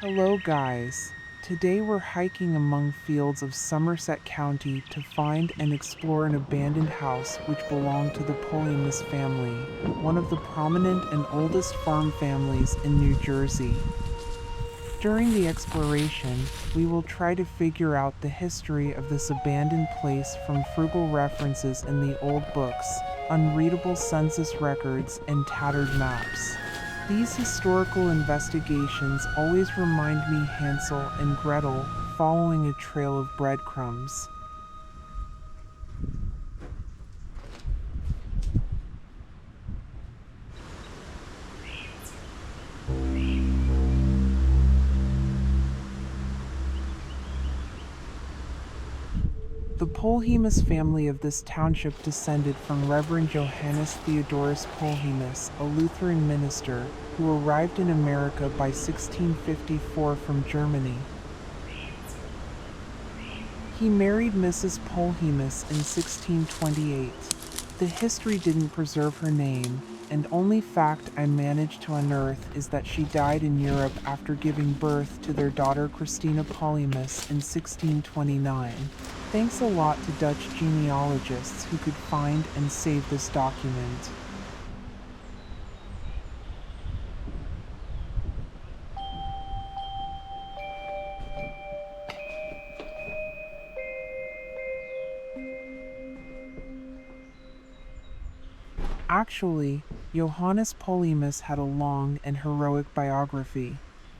Hello guys. Today we're hiking among fields of Somerset County to find and explore an abandoned house which belonged to the Polhemius family, one of the prominent and oldest farm families in New Jersey. During the exploration, we will try to figure out the history of this abandoned place from frugal references in the old books, unreadable census records, and tattered maps. These historical investigations always remind me Hansel and Gretel following a trail of breadcrumbs. The Polhemus family of this township descended from Reverend Johannes Theodorus Polhemus, a Lutheran minister, who arrived in America by 1654 from Germany. He married Mrs. Polhemus in 1628. The history didn't preserve her name, and only fact I managed to unearth is that she died in Europe after giving birth to their daughter Christina Polhemus in 1629. Thanks a lot to Dutch genealogists who could find and save this document. Actually, Johannes Polhemus had a long and heroic biography.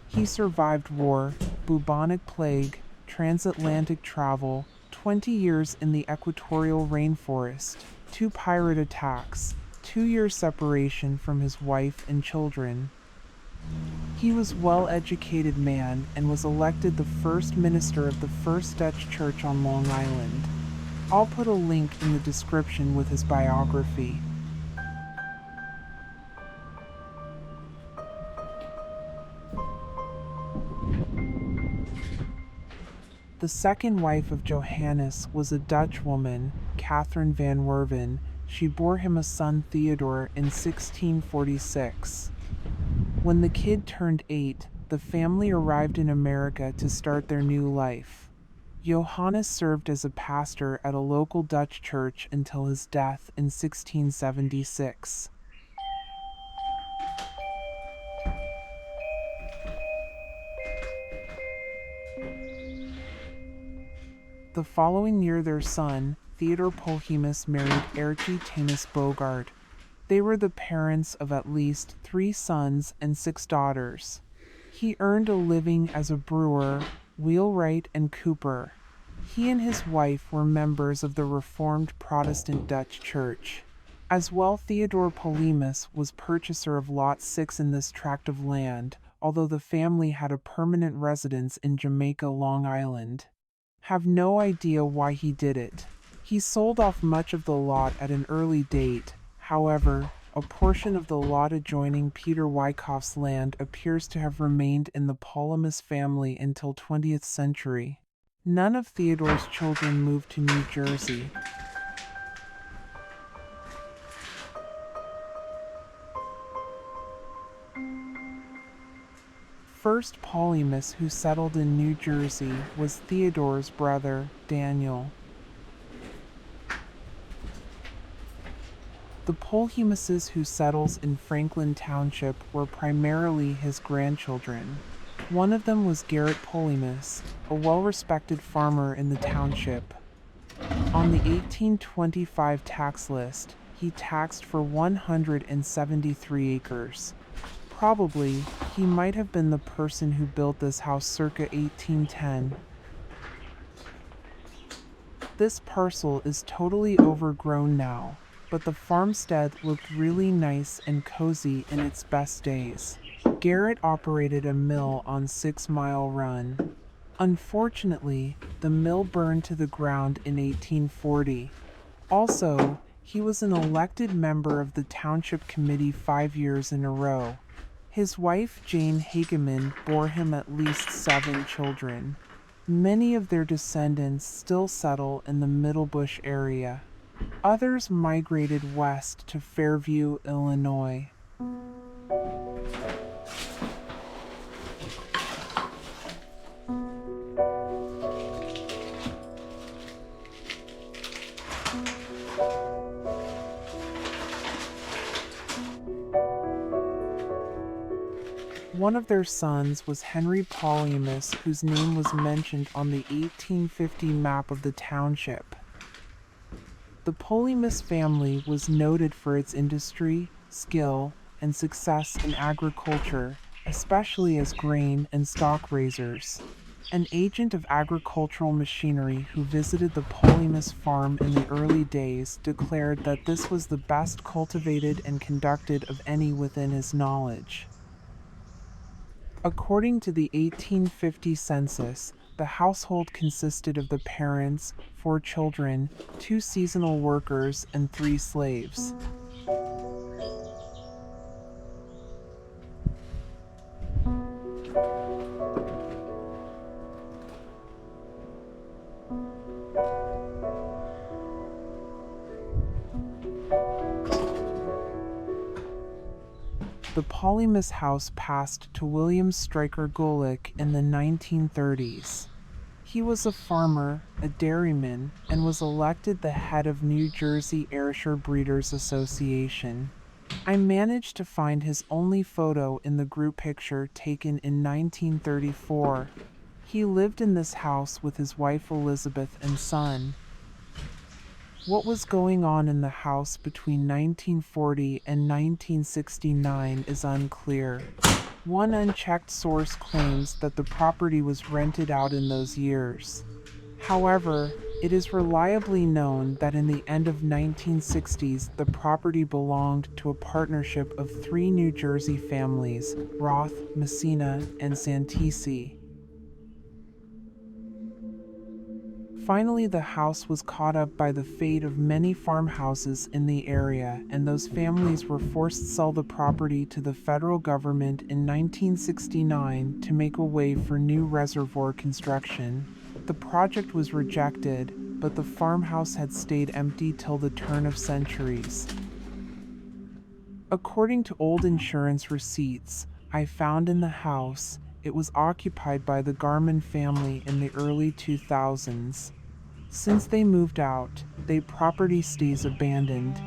He survived war, bubonic plague, transatlantic travel, 20 years in the equatorial rainforest, 2 pirate attacks, 2-year separation from his wife and children. He was a well-educated man and was elected the first minister of the First Dutch Church on Long Island. I'll put a link in the description with his biography. The second wife of Johannes was a Dutch woman, Catherine van Werven. She bore him a son Theodore in 1646. When the kid turned 8, the family arrived in America to start their new life. Johannes served as a pastor at a local Dutch church until his death in 1676. The following year their son, Theodore Polhemus, married Ertje Tanis Bogart. They were the parents of at least 3 sons and 6 daughters. He earned a living as a brewer, wheelwright, and cooper. He and his wife were members of the Reformed Protestant Dutch Church. As well, Theodore Polhemus was purchaser of Lot 6 in this tract of land, although the family had a permanent residence in Jamaica, Long Island. Have no idea why he did it. He sold off much of the lot at an early date. However, a portion of the lot adjoining Peter Wyckoff's land appears to have remained in the Polhemus family until 20th century. None of Theodore's children moved to New Jersey. First Polhemus who settled in New Jersey was Theodore's brother, Daniel. The Polhemuses who settled in Franklin Township were primarily his grandchildren. One of them was Garrett Polhemus, a well-respected farmer in the township. On the 1825 tax list, he taxed for 173 acres. Probably, he might have been the person who built this house circa 1810. This parcel is totally overgrown now, but the farmstead looked really nice and cozy in its best days. Garrett operated a mill on 6 Mile Run. Unfortunately, the mill burned to the ground in 1840. Also, he was an elected member of the Township Committee 5 years in a row. His wife, Jane Hageman, bore him at least 7 children. Many of their descendants still settle in the Middlebush area. Others migrated west to Fairview, Illinois. One of their sons was Henry Polhemius, whose name was mentioned on the 1850 map of the township. The Polhemius family was noted for its industry, skill, and success in agriculture, especially as grain and stock raisers. An agent of agricultural machinery who visited the Polhemius farm in the early days declared that this was the best cultivated and conducted of any within his knowledge. According to the 1850 census, the household consisted of the parents, 4 children, 2 seasonal workers, and 3 slaves. The Polhemius house passed to William Stryker Gulick in the 1930s. He was a farmer, a dairyman, and was elected the head of New Jersey Ayrshire Breeders Association. I managed to find his only photo in the group picture taken in 1934. He lived in this house with his wife Elizabeth and son. What was going on in the house between 1940 and 1969 is unclear. One unchecked source claims that the property was rented out in those years. However, it is reliably known that in the end of 1960s the property belonged to a partnership of 3 New Jersey families, Roth, Messina, and Santisi. Finally, the house was caught up by the fate of many farmhouses in the area, and those families were forced to sell the property to the federal government in 1969 to make a way for new reservoir construction. The project was rejected, but the farmhouse had stayed empty till the turn of centuries. According to old insurance receipts I found in the house, it was occupied by the Garman family in the early 2000s. Since they moved out, the property stays abandoned.